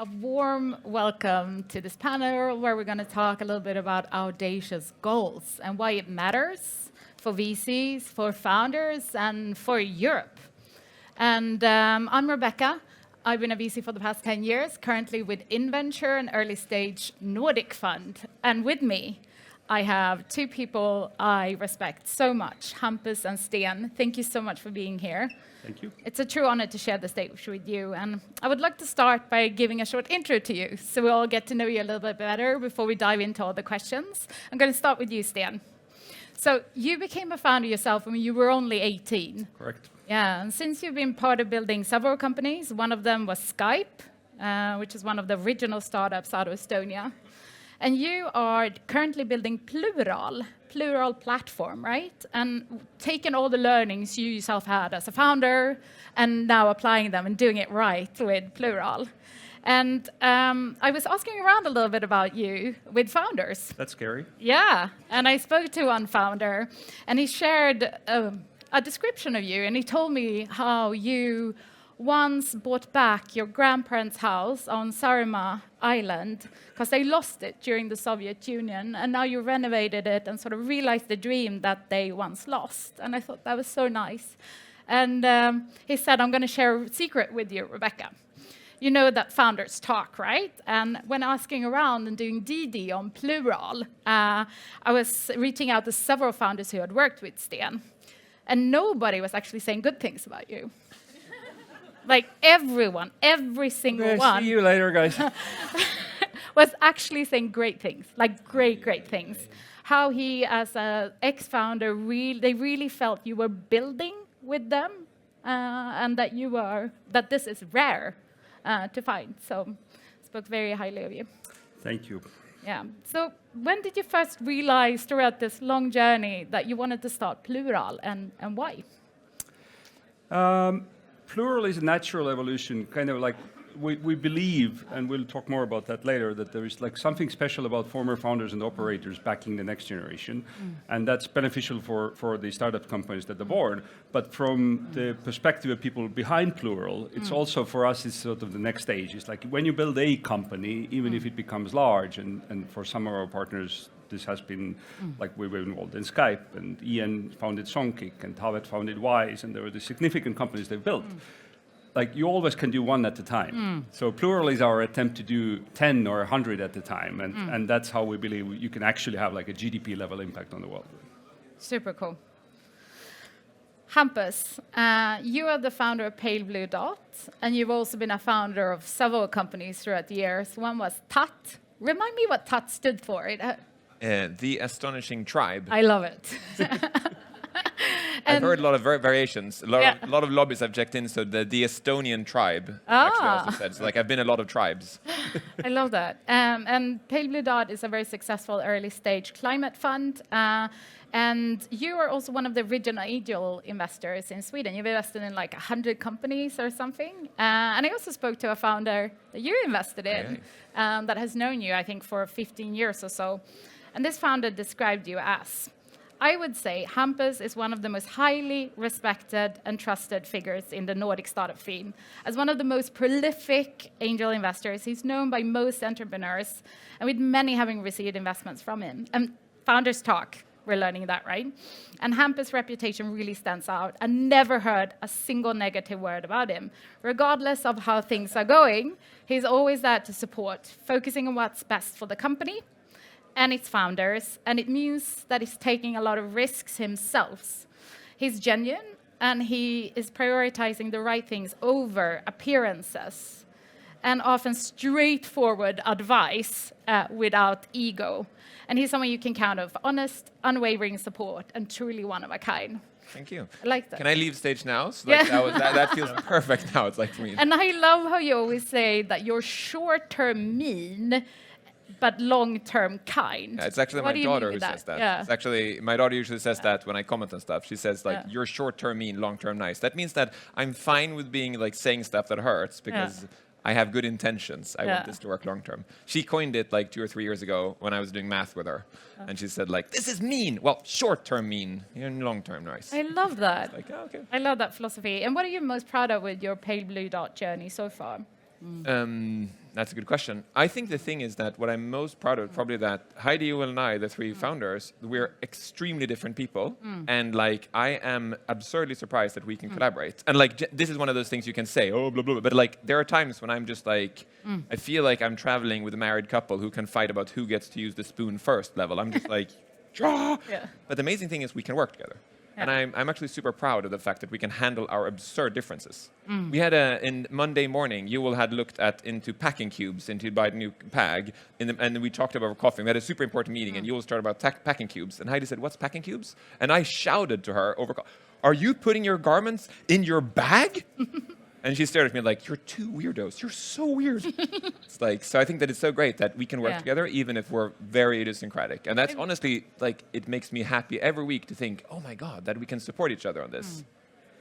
A warm welcome to this panel where we're going to talk a little bit about audacious goals and why it matters for VCs, for founders, and for Europe. And I'm Rebecka. I've been a VC for the past 10 years, currently with Inventure, an early stage Nordic fund. And with me, I have two people I respect so much, Hampus and Sten. Thank you so much for being here. Thank you. It's a true honor to share the stage with you. And I would like to start by giving a short intro to you, so we all get to know you a little bit better before we dive into all the questions. I'm going to start with you, Sten. So you became a founder yourself when you were only 18. Correct. Yeah, and since you've been part of building several companies, one of them was Skype, which is one of the original startups out of Estonia. And you are currently building Plural platform, right? And taking all the learnings you yourself had as a founder and now applying them and doing it right with Plural. And I was asking around a little bit about you with founders. That's scary. Yeah, and I spoke to one founder, and he shared a description of you, and he told me how you once bought back your grandparents' house on Saaremaa Island because they lost it during the Soviet Union, and now you renovated it and sort of realized the dream that they once lost. And I thought that was so nice. And he said, I'm going to share a secret with you, Rebecka. You know that founders talk, right? And when asking around and doing DD on Plural, I was reaching out to several founders who had worked with Sten, and nobody was actually saying good things about you. Like everyone, every single one. See you later, guys. Was actually saying great things, like great things. How he, as an ex-founder, they really felt you were building with them, and that this is rare to find. So, spoke very highly of you. Thank you. Yeah. So, when did you first realize throughout this long journey that you wanted to start Plural, and why? Plural is a natural evolution, kind of like we believe, and we'll talk more about that later, that there is like something special about former founders and operators backing the next generation, and that's beneficial for the startup companies that are born. But from the perspective of people behind Plural, it's also for us, it's sort of the next stage. It's like when you build a company, even if it becomes large, and for some of our partners, this has been, like we were involved in Skype, and Ian founded Songkick, and Tavet founded Wise, and there were the significant companies they've built. Like you always can do one at a time. So Plural is our attempt to do 10 or 100 at a time, and that's how we believe you can actually have like a GDP level impact on the world. Super cool. Hampus, you are the founder of Pale Blue Dot, and you've also been a founder of several companies throughout the years. One was TUT. Remind me what TUT stood for. The Astonishing Tribe. I love it. I've heard a lot of variations. A lot of lobbies have checked in, so the Estonian tribe actually also said. So like I've been a lot of tribes. I love that. And Pale Blue Dot is a very successful early stage climate fund. And you are also one of the original angel investors in Sweden. You've invested in like 100 companies or something. And I also spoke to a founder that you invested in that has known you, I think, for 15 years or so. And this founder described you as, I would say Hampus is one of the most highly respected and trusted figures in the Nordic startup scene. As one of the most prolific angel investors, he's known by most entrepreneurs, and with many having received investments from him. And founders talk, we're learning that, right? And Hampus' reputation really stands out. I never heard a single negative word about him. Regardless of how things are going, he's always there to support, focusing on what's best for the company and its founders, and it means that he's taking a lot of risks himself. He's genuine, and he is prioritizing the right things over appearances, and often straightforward advice without ego. And he's someone you can count on for honest, unwavering support, and truly one of a kind. Thank you. I like that. Can I leave stage now? So like that feels perfect now. It's like for me. And I love how you always say that you're short-term mean, but long-term kind. Yeah, it's actually my daughter who says that. Yeah. It's actually, my daughter usually says that when I comment on stuff. She says like, you're short-term mean, long-term nice. That means that I'm fine with being like saying stuff that hurts because I have good intentions. I want this to work long-term. She coined it like 2 or 3 years ago when I was doing math with her. And she said like, this is mean. Well, short-term mean, you're long-term nice. I love that. Like, okay. I love that philosophy. And what are you most proud of with your Pale Blue Dot journey so far? That's a good question. I think the thing is that what I'm most proud of, probably that Heidi, you and I, the three founders, we're extremely different people. And like, I am absurdly surprised that we can collaborate. And like, this is one of those things you can say, oh, blah, blah, blah. But like, there are times when I'm just like, I feel like I'm traveling with a married couple who can fight about who gets to use the spoon first level. I'm just like, yeah. But the amazing thing is we can work together. And I'm actually super proud of the fact that we can handle our absurd differences. We had in Monday morning, you had looked into packing cubes, into buy a new bag, and we talked about coffee. We had a super important meeting, and you will start about packing cubes. And Heidi said, "What's packing cubes?" And I shouted to her over, "Are you putting your garments in your bag?" And she stared at me like, "You're two weirdos. You're so weird." It's like, so I think that it's so great that we can work together, even if we're very idiosyncratic. And that's honestly, like, it makes me happy every week to think, oh my God, that we can support each other on this.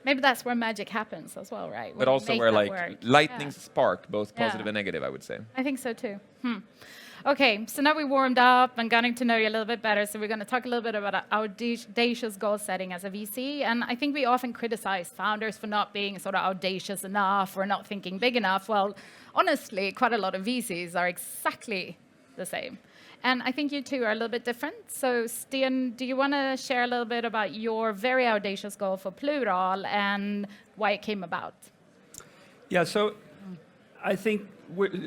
Maybe that's where magic happens as well, right? But also where like lightning spark, both positive and negative, I would say. I think so too. Okay, so now we warmed up and getting to know you a little bit better. So we're going to talk a little bit about audacious goal setting as a VC. And I think we often criticize founders for not being sort of audacious enough or not thinking big enough. Well, honestly, quite a lot of VCs are exactly the same. And I think you two are a little bit different. So Sten, do you want to share a little bit about your very audacious goal for Plural and why it came about? Yeah, so I think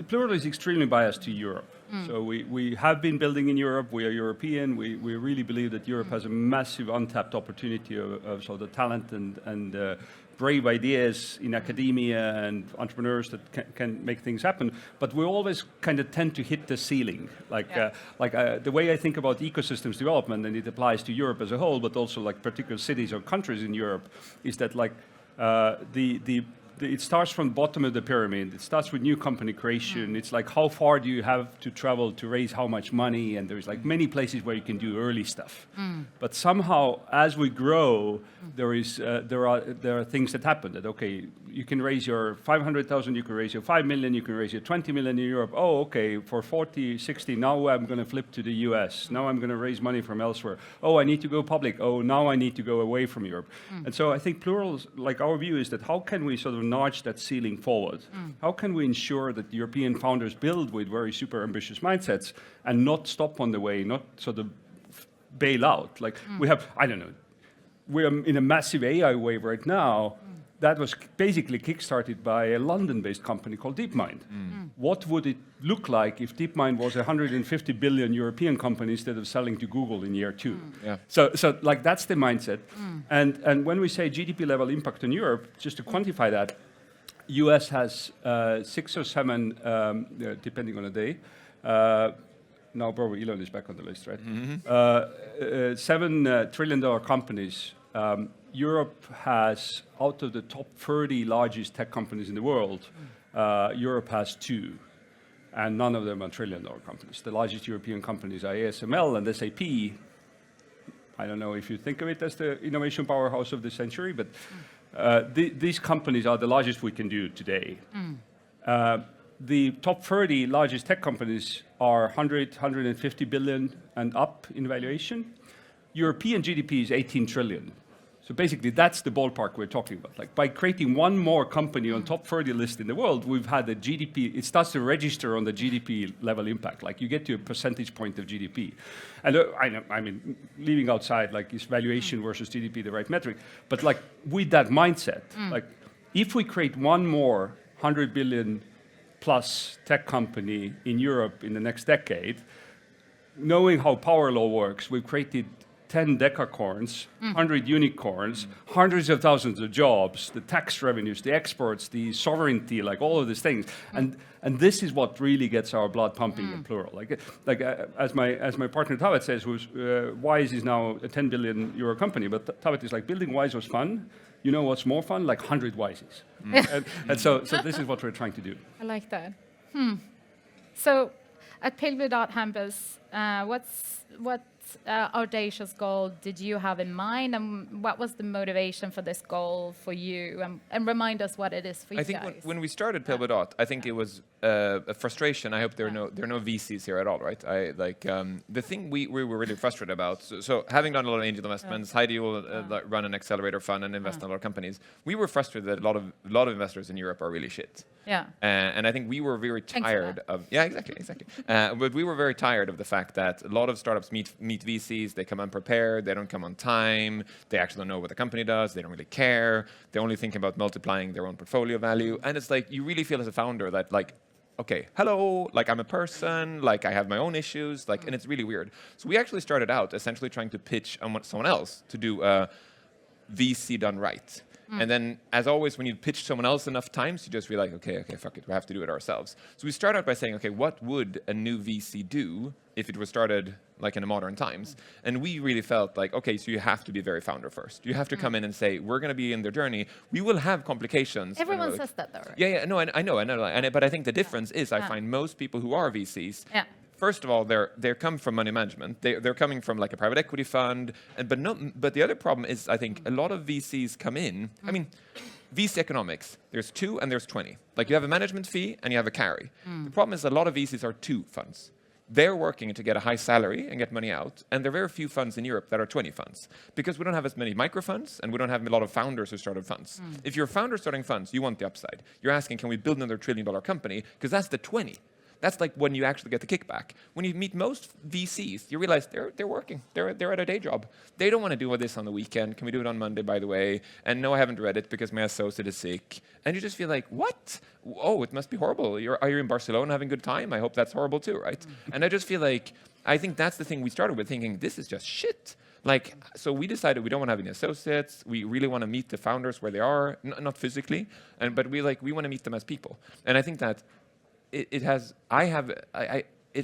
Plural is extremely biased to Europe. So we have been building in Europe. We are European. We really believe that Europe has a massive untapped opportunity of sort of talent and brave ideas in academia and entrepreneurs that can make things happen. But we always kind of tend to hit the ceiling. The way I think about ecosystems development, and it applies to Europe as a whole, but also like particular cities or countries in Europe, is that like it starts from the bottom of the pyramid. It starts with new company creation. It's like, how far do you have to travel to raise how much money? And there's like many places where you can do early stuff. But somehow, as we grow, there are things that happen that, okay, you can raise your 500,000, you can raise your 5 million, you can raise your 20 million in Europe. Oh, okay, for 40, 60, now I'm going to flip to the US. Now I'm going to raise money from elsewhere. Oh, I need to go public. Oh, now I need to go away from Europe. And so I think Plural's, like our view is that how can we sort of notch that ceiling forward? How can we ensure that European founders build with very super ambitious mindsets and not stop on the way, not sort of bail out? Like we have, I don't know, we're in a massive AI wave right now. That was basically kickstarted by a London-based company called DeepMind. What would it look like if DeepMind was a 150 billion European company instead of selling to Google in year 2? So like that's the mindset. And when we say GDP level impact on Europe, just to quantify that, US has 6 or 7, depending on the day. Now probably Elon is back on the list, right? $7 trillion companies. Europe has, out of the top 30 largest tech companies in the world, Europe has 2, and none of them are trillion-dollar companies. The largest European companies are ASML and SAP. I don't know if you think of it as the innovation powerhouse of the century, but these companies are the largest we can do today. The top 30 largest tech companies are 100, 150 billion and up in valuation. European GDP is 18 trillion. So basically, that's the ballpark we're talking about. Like by creating one more company on top 30 list in the world, we've had the GDP, it starts to register on the GDP level impact. Like you get to a percentage point of GDP. And I mean, leaving outside, like is valuation versus GDP the right metric? But like with that mindset, like if we create one more 100 billion plus tech company in Europe in the next decade, knowing how power law works, we've created 10 decacorns, 100 unicorns, hundreds of thousands of jobs, the tax revenues, the exports, the sovereignty, like all of these things. And this is what really gets our blood pumping in Plural. Like as my partner Tavet says, who's Wise is now a 10 billion euro company, but Tavet is like, building Wise was fun. You know what's more fun? Like 100 Wises. And so this is what we're trying to do. I like that. So at Hampus, what audacious goal did you have in mind, and what was the motivation for this goal for you? And remind us what it is for you guys. I think when we started Pale, I think it was a frustration. I hope there are no VCs here at all, right? The thing we were really frustrated about. So having done a lot of angel investments, Heidi will run an accelerator fund and invest in a lot of companies. We were frustrated that a lot of investors in Europe are really shit. Yeah. And I think we were very tired of... Yeah, exactly. But we were very tired of the fact that a lot of startups meet VCs, they come unprepared, they don't come on time, they actually don't know what the company does, they don't really care, they're only thinking about multiplying their own portfolio value. And it's like, you really feel as a founder that like, okay, hello, like I'm a person, like I have my own issues, like, and it's really weird. So we actually started out essentially trying to pitch on someone else to do VC done right. And then, as always, when you pitch someone else enough times, you just feel like, okay, fuck it, we have to do it ourselves. So we start out by saying, okay, what would a new VC do if it was started like in the modern times? And we really felt like, okay, so you have to be very founder first. You have to come in and say, we're going to be in their journey. We will have complications. Everyone says that, though. Right? Yeah, no, I know. But I think the difference is I find most people who are VCs, first of all, they come from money management. They're coming from like a private equity fund. But the other problem is, I think a lot of VCs come in. I mean, VC economics, there's 2 and there's 20. Like you have a management fee and you have a carry. The problem is a lot of VCs are 2 funds. They're working to get a high salary and get money out. And there are very few funds in Europe that are 20 funds. Because we don't have as many micro funds and we don't have a lot of founders who started funds. If you're a founder starting funds, you want the upside. You're asking, can we build another $1 trillion company? Because that's the 20. That's like when you actually get the kickback. When you meet most VCs, you realize they're working. They're at a day job. They don't want to do this on the weekend. Can we do it on Monday, by the way? And no, I haven't read it because my associate is sick. And you just feel like, what? Oh, it must be horrible. Are you in Barcelona having a good time? I hope that's horrible too, right? And I just feel like, I think that's the thing we started with, thinking this is just shit. Like, so we decided we don't want to have any associates. We really want to meet the founders where they are, not physically, but we want to meet them as people. And I think that it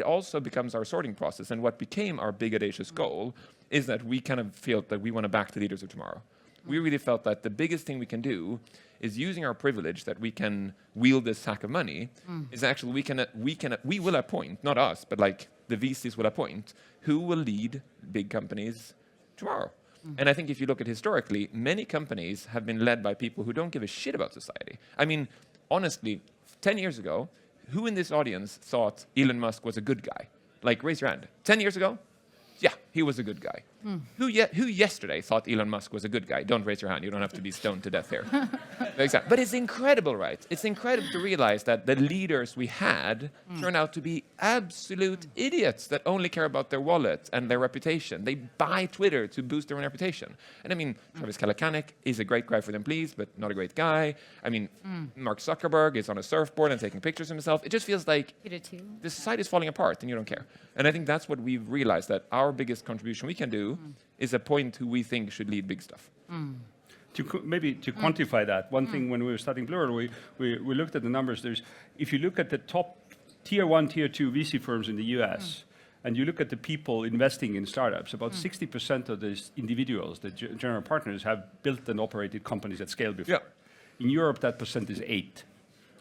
also becomes our sorting process. And what became our big audacious goal is that we kind of feel that we want to back the leaders of tomorrow. We really felt that the biggest thing we can do is using our privilege that we can wield this sack of money is actually we will appoint, not us, but like the VCs will appoint who will lead big companies tomorrow. And I think if you look at historically, many companies have been led by people who don't give a shit about society. I mean, honestly, 10 years ago, who in this audience thought Elon Musk was a good guy? Like, raise your hand. 10 years ago? Yeah, he was a good guy. Who yesterday thought Elon Musk was a good guy? Don't raise your hand. You don't have to be stoned to death here. Exactly. But it's incredible, right? It's incredible to realize that the leaders we had turn out to be absolute idiots that only care about their wallet and their reputation. They buy Twitter to boost their own reputation. And I mean, Travis Kalanick is a great guy for them, please, but not a great guy. I mean, Mark Zuckerberg is on a surfboard and taking pictures of himself. It just feels like the society is falling apart and you don't care. And I think that's what we've realized, that our biggest contribution we can do is appoint who we think should lead big stuff. Maybe to quantify that, one thing when we were studying Plural, we looked at the numbers. If you look at the top tier 1, tier 2 VC firms in the US, and you look at the people investing in startups, about 60% of these individuals, the general partners, have built and operated companies at scale before. Yeah. In Europe, that percent is 8.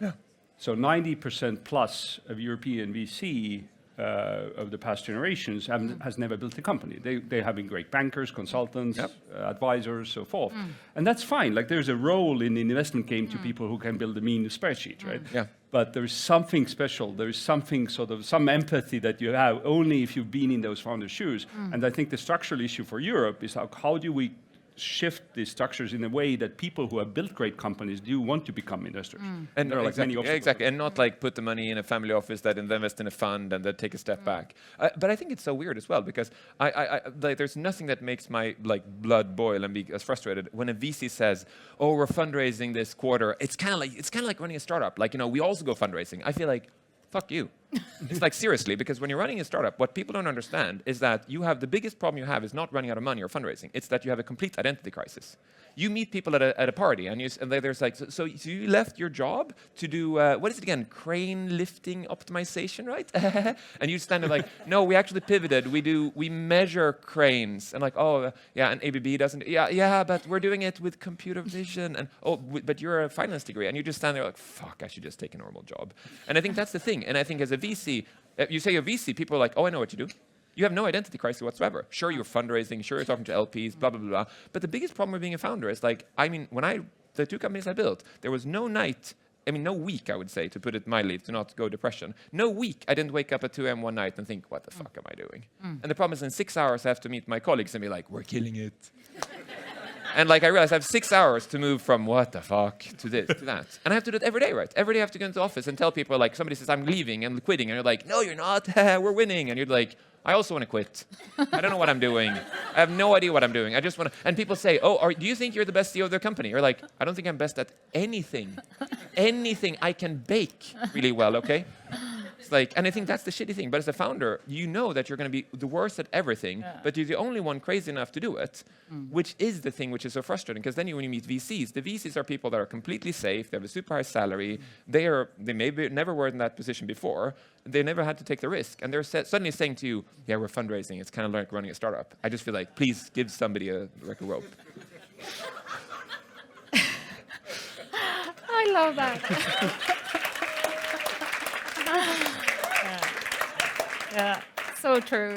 Yeah. So 90% plus of European VC of the past generations has never built a company. They have been great bankers, consultants, advisors, so forth. And that's fine. Like, there's a role in the investment game to people who can build a mean spreadsheet, right? Yeah. But there's something special. There's something some empathy that you have only if you've been in those founders' shoes. And I think the structural issue for Europe is how do we shift these structures in a way that people who have built great companies do want to become investors. And there are exactly, and not like put the money in a family office that invest in a fund and then take a step back. But I think it's so weird as well, because there's nothing that makes my blood boil and be as frustrated when a VC says, "Oh, we're fundraising this quarter." It's kind of like running a startup. Like, we also go fundraising. I feel like, fuck you. It's like, seriously, because when you're running a startup, what people don't understand is that the biggest problem you have is not running out of money or fundraising. It's that you have a complete identity crisis. You meet people at a party and there's like, so you left your job to do, what is it again? Crane lifting optimization, right? And you stand there like, no, we actually pivoted. We measure cranes. And like, oh, yeah, and ABB doesn't, yeah, but we're doing it with computer vision. And, but you're a finance degree. And you just stand there like, fuck, I should just take a normal job. And I think that's the thing. And I think as a VC, you say a VC, people are like, oh, I know what you do. You have no identity crisis whatsoever. Sure, you're fundraising, sure, you're talking to LPs, blah, blah, blah, blah. But the biggest problem with being a founder is like, I mean, the 2 companies I built, there was no week, I would say, to put it mildly, to not go depression. No week I didn't wake up at 2 a.m. one night and think, what the fuck am I doing? And the problem is in 6 hours I have to meet my colleagues and be like, we're killing it. And like I realized I have 6 hours to move from what the fuck to this, to that. And I have to do it every day, right? Every day I have to go into the office and tell people, like, somebody says, I'm leaving and quitting. And you're like, no, you're not. We're winning. And you're like, I also want to quit. I don't know what I'm doing. I have no idea what I'm doing. I just want to. And people say, oh, do you think you're the best CEO of their company? You're like, I don't think I'm best at anything. Anything. I can bake really well, okay? It's like, and I think that's the shitty thing. But as a founder, you know that you're going to be the worst at everything, but you're the only one crazy enough to do it, which is the thing which is so frustrating. Because then when you meet VCs, the VCs are people that are completely safe. They have a super high salary. They maybe never were in that position before. They never had to take the risk. And they're suddenly saying to you, yeah, we're fundraising. It's kind of like running a startup. I just feel like, please give somebody a rope. I love that. Yeah, so true.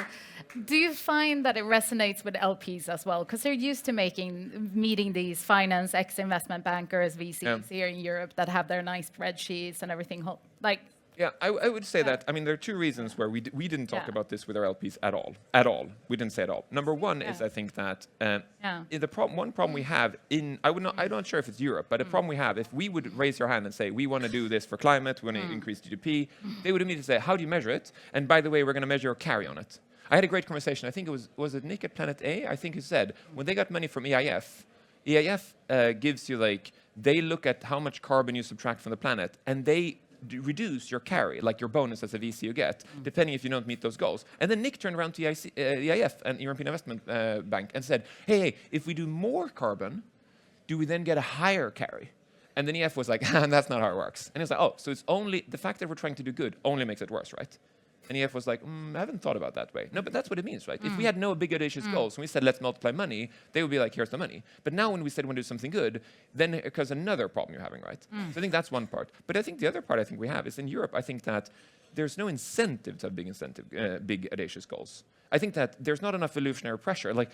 Do you find that it resonates with LPs as well? Because they're used to meeting these finance ex-investment bankers, VCs here in Europe that have their nice spreadsheets and everything. Yeah, I would say that. I mean, there are 2 reasons where we didn't talk about this with our LPs at all. At all, we didn't say at all. Number 1 is I think that one problem we have I'm not sure if it's Europe, but a problem we have, if we would raise your hand and say we want to do this for climate, we want to increase GDP, they would immediately say, how do you measure it? And by the way, we're going to measure your carry on it. I had a great conversation. I think it was it Nick at Planet A? I think he said when they got money from EIF gives you they look at how much carbon you subtract from the planet, and they reduce your carry, like your bonus as a VC you get, depending if you don't meet those goals. And then Nick turned around to EIF and European Investment Bank and said, hey, if we do more carbon, do we then get a higher carry? And then EIF was like, that's not how it works. And he was like, oh, so it's only the fact that we're trying to do good only makes it worse, right? And EF was like, I haven't thought about that way. No, but that's what it means, right? If we had no big audacious goals, when we said, let's multiply money, they would be like, here's the money. But now when we said we want to do something good, then it occurs another problem you're having, right? So I think that's one part. But I think the other part I think we have is in Europe, I think that there's no incentive to have big audacious goals. I think that there's not enough evolutionary pressure. Like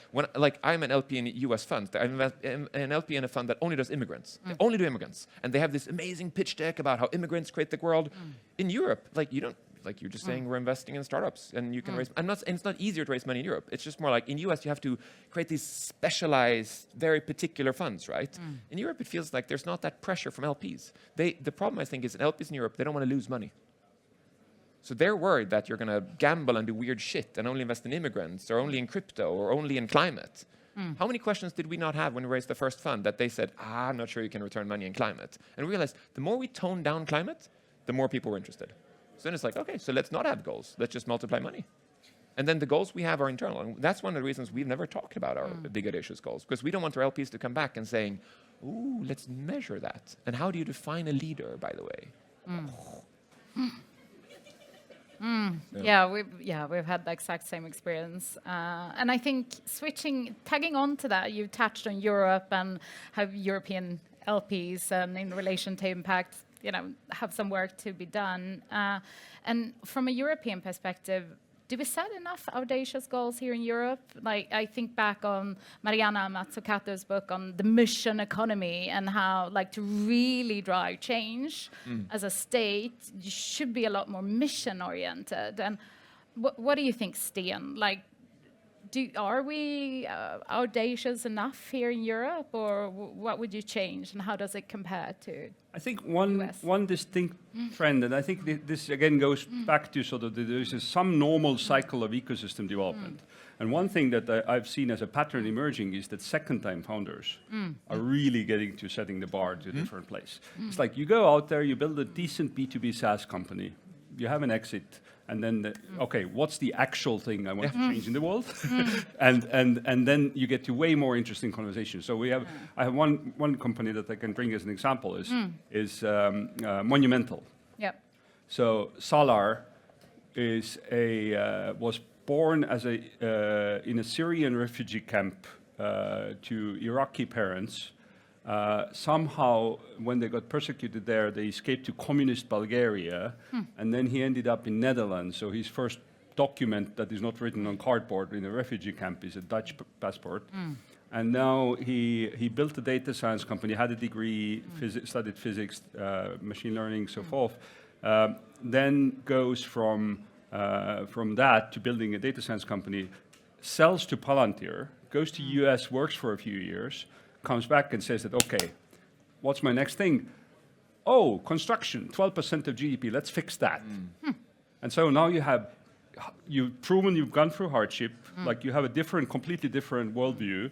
I'm an LP in US funds. I'm an LP in a fund that only does immigrants. They only do immigrants. And they have this amazing pitch deck about how immigrants create the world. In Europe, you don't, you're just saying we're investing in startups and you can raise, and it's not easier to raise money in Europe. It's just more like in US you have to create these specialized, very particular funds, right? In Europe it feels like there's not that pressure from LPs. The problem I think is LPs in Europe, they don't want to lose money. So they're worried that you're going to gamble and do weird shit and only invest in immigrants or only in crypto or only in climate. How many questions did we not have when we raised the first fund that they said, I'm not sure you can return money in climate? And we realized the more we tone down climate, the more people were interested. So then it's like, okay, so let's not have goals. Let's just multiply money. And then the goals we have are internal. And that's one of the reasons we've never talked about our big audacious goals, because we don't want our LPs to come back and saying, ooh, let's measure that. And how do you define a leader, by the way? Yeah, we've had the exact same experience. And I think tagging on to that, you touched on Europe and how European LPs in relation to impact, have some work to be done. And from a European perspective, do we set enough audacious goals here in Europe? I think back on Mariana Mazzocato's book on the mission economy and how, to really drive change as a state, you should be a lot more mission-oriented. And what do you think, Sten? Are we audacious enough here in Europe, or what would you change, and how does it compare to? I think one distinct trend, and I think this again goes back to sort of there's some normal cycle of ecosystem development. And one thing that I've seen as a pattern emerging is that second-time founders are really getting to setting the bar to a different place. It's like you go out there, you build a decent B2B SaaS company, you have an exit, and then, okay, what's the actual thing I want to change in the world? and then you get to way more interesting conversations. So I have one company that I can bring as an example is Monumental. Yep. So Salar was born as in a Syrian refugee camp to Iraqi parents. Somehow, when they got persecuted there, they escaped to communist Bulgaria, and then he ended up in Netherlands. So his first document that is not written on cardboard in a refugee camp is a Dutch passport. And now he built a data science company, had a degree, studied physics, machine learning, so forth. Then goes from that to building a data science company, sells to Palantir, goes to US, works for a few years, comes back and says that, okay, what's my next thing? Oh, construction, 12% of GDP, let's fix that. And so now you've proven you've gone through hardship, like you have a completely different worldview.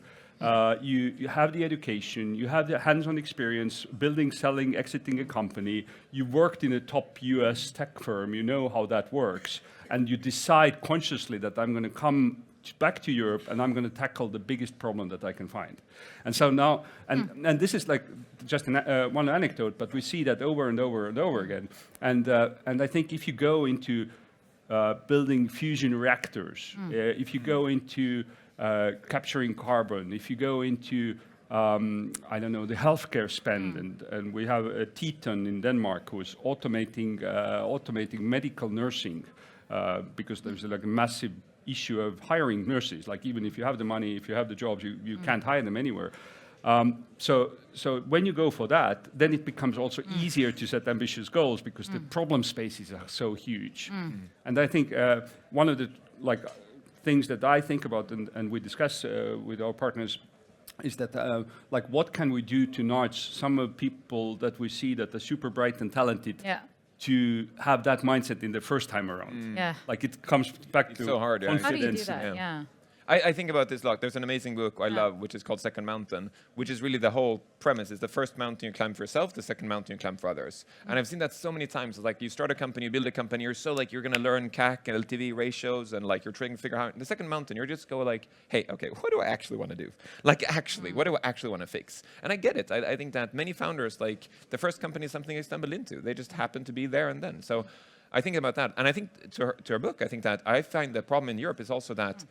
You have the education, you have the hands-on experience, building, selling, exiting a company. You worked in a top US tech firm, you know how that works. And you decide consciously that I'm going to come back to Europe and I'm going to tackle the biggest problem that I can find. And so now, and this is like just one anecdote, but we see that over and over and over again. And I think if you go into building fusion reactors, if you go into capturing carbon, if you go into, I don't know, the healthcare spend, and we have a Teton in Denmark who's automating medical nursing because there's like a massive issue of hiring nurses. Like even if you have the money, if you have the jobs, you can't hire them anywhere. So when you go for that, then it becomes also easier to set ambitious goals because the problem spaces are so huge. And I think one of the things that I think about and we discuss with our partners is that what can we do to nudge some of people that we see that are super bright and talented to have that mindset in the first time around. Like it comes back to so hard, How do you do that? I think about this a lot. There's an amazing book I love, which is called Second Mountain, which is really the whole premise is the first mountain you climb for yourself, the second mountain you climb for others. And I've seen that so many times. Like you start a company, you build a company, you're so like, you're going to learn CAC and LTV ratios and like you're trying to figure out the second mountain, you're just go like, hey, okay, what do I actually want to do? Like actually, what do I actually want to fix? And I get it. I think that many founders, like the first company is something they stumbled into. They just happen to be there and then. So I think about that. And I think to her book, I think that I find the problem in Europe is also that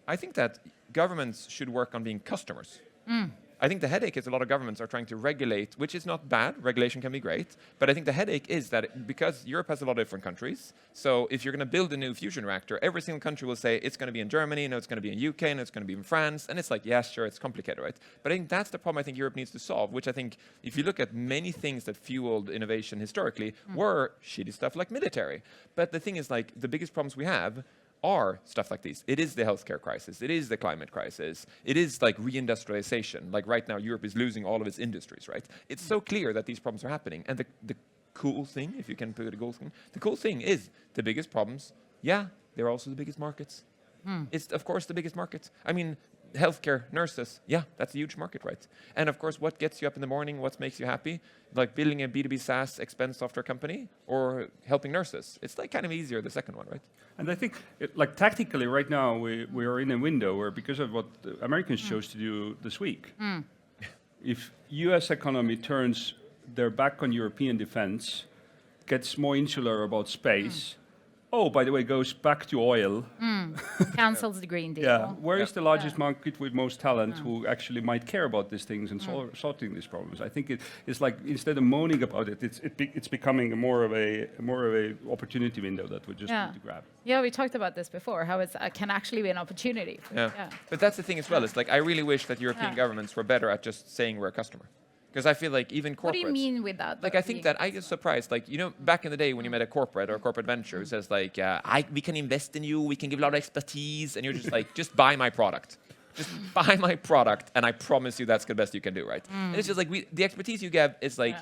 I think that governments should work on being customers. I think the headache is a lot of governments are trying to regulate, which is not bad. Regulation can be great. But I think the headache is that because Europe has a lot of different countries, so if you're going to build a new fusion reactor, every single country will say it's going to be in Germany, no, it's going to be in UK, no, it's going to be in France. And it's like, yeah, sure, it's complicated, right? But I think that's the problem I think Europe needs to solve, which I think if you look at many things that fueled innovation historically were shitty stuff like military. But the thing is like the biggest problems we have are stuff like these. It is the healthcare crisis. It is the climate crisis. It is like reindustrialization. Like right now, Europe is losing all of its industries, right? It's so clear that these problems are happening. And the cool thing, if you can put a cool thing, the cool thing is the biggest problems, yeah, they're also the biggest markets. It's, of course, the biggest market. I mean, healthcare, nurses, yeah, that's a huge market, right? And of course, what gets you up in the morning, what makes you happy? Like building a B2B SaaS expense software company or helping nurses. It's like kind of easier, the second one, right? And I think, like tactically, right now we are in a window where, because of what the Americans chose to do this week, if U.S. economy turns their back on European defense, gets more insular about space, oh, by the way, goes back to oil. Cancels the Green Deal. Yeah, where is the largest market with most talent who actually might care about these things and sorting these problems? I think it's like instead of moaning about it, it's becoming more of a opportunity window that we just need to grab. Yeah, we talked about this before, how it can actually be an opportunity. But that's the thing as well. It's like I really wish that European governments were better at just saying we're a customer. Because I feel like even corporates... What do you mean with that? Like, I think that I get surprised. Like, you know, back in the day when you met a corporate or a corporate venture who says, like, we can invest in you, we can give a lot of expertise, and you're just like, just buy my product. Just buy my product, and I promise you that's the best you can do, right? And it's just like, the expertise you give is like,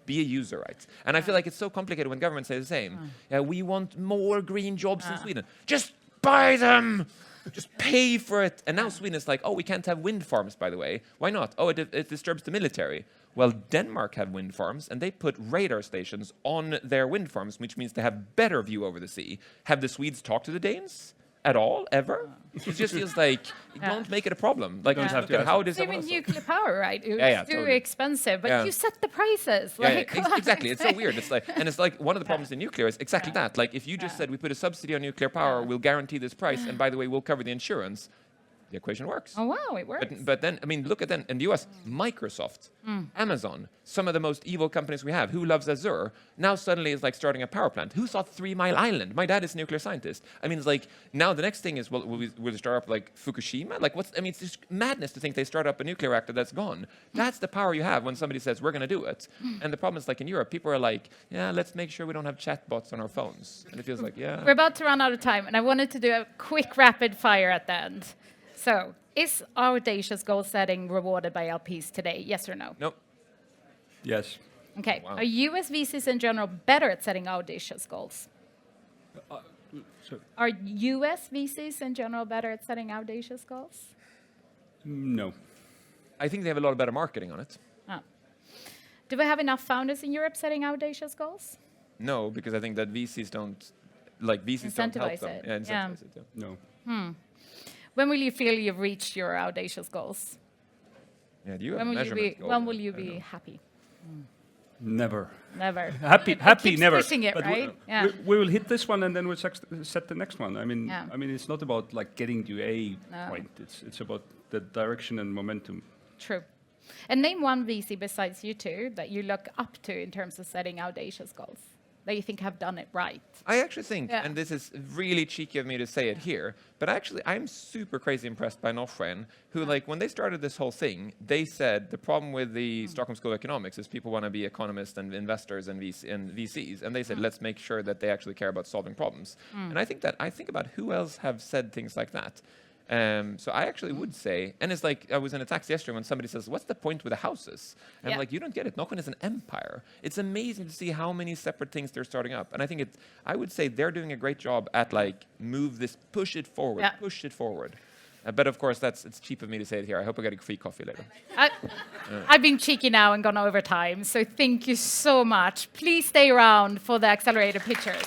be a user, right? And I feel like it's so complicated when governments say the same. We want more green jobs in Sweden. Just buy them! Just pay for it. And now Sweden is like, oh, we can't have wind farms, by the way. Why not? Oh, it disturbs the military. Well, Denmark have wind farms, and they put radar stations on their wind farms, which means they have better view over the sea. Have the Swedes talked to the Danes at all, ever? It just feels like it won't make it a problem. Like, don't have to. How does Same with nuclear power, right? It's too totally expensive, but you set the prices. Exactly. It's so weird. It's like, and it's like one of the problems in nuclear is exactly that. Like, if you just said we put a subsidy on nuclear power, we'll guarantee this price, and by the way, we'll cover the insurance. the equation works. Oh, wow, it works. But then, I mean, look at then in the US, Microsoft, Amazon, some of the most evil companies we have. Who loves Azure? Now suddenly it's like starting a power plant. Who thought 3 Mile Island? My dad is a nuclear scientist. I mean, it's like now the next thing is, well, will we start up like Fukushima? Like what's? I mean, it's just madness to think they start up a nuclear reactor that's gone. That's the power you have when somebody says we're going to do it. And the problem is, like in Europe, people are like, yeah, let's make sure we don't have chatbots on our phones. And it feels like, yeah. We're about to run out of time, and I wanted to do a quick rapid fire at the end. So, is audacious goal setting rewarded by LPs today? Yes or no? Nope. Yes. Okay. Wow. Are US VCs in general better at setting audacious goals? Are US VCs in general better at setting audacious goals? No. I think they have a lot of better marketing on it. Oh. Do we have enough founders in Europe setting audacious goals? No, because I think that VCs don't, like VCs don't help Incentivize them. it. Yeah, incentivize it. Yeah. No. When will you feel you've reached your audacious goals? Yeah, do you have When will you measurement be, goals? when will you I don't be know. happy? Never. Never. Happy, Keeps never. pushing it, But right? we will hit this one and then we'll set the next one. I mean, Yeah. it's not about like getting to a No. point. It's about the direction and momentum. True. And name one VC besides you two that you look up to in terms of setting audacious goals, that you think have done it right. I actually think, Yeah. and this is really cheeky of me to say it here, but actually I'm super crazy impressed by Norrsken, who like when they started this whole thing, they said the problem with the Stockholm School of Economics is people want to be economists and investors and VCs, and they said let's make sure that they actually care about solving problems. And I think about who else have said things like that. So I actually would say, and it's like I was in a taxi yesterday when somebody says, "What's the point with the houses?" And I'm like, "You don't get it. Norrsken is an empire. It's amazing to see how many separate things they're starting up." And I think I would say they're doing a great job at like push it forward, Yeah. push it forward. But of course, it's cheap of me to say it here. I hope I get a free coffee later. I've been cheeky now and gone over time, so thank you so much. Please stay around for the accelerator pictures.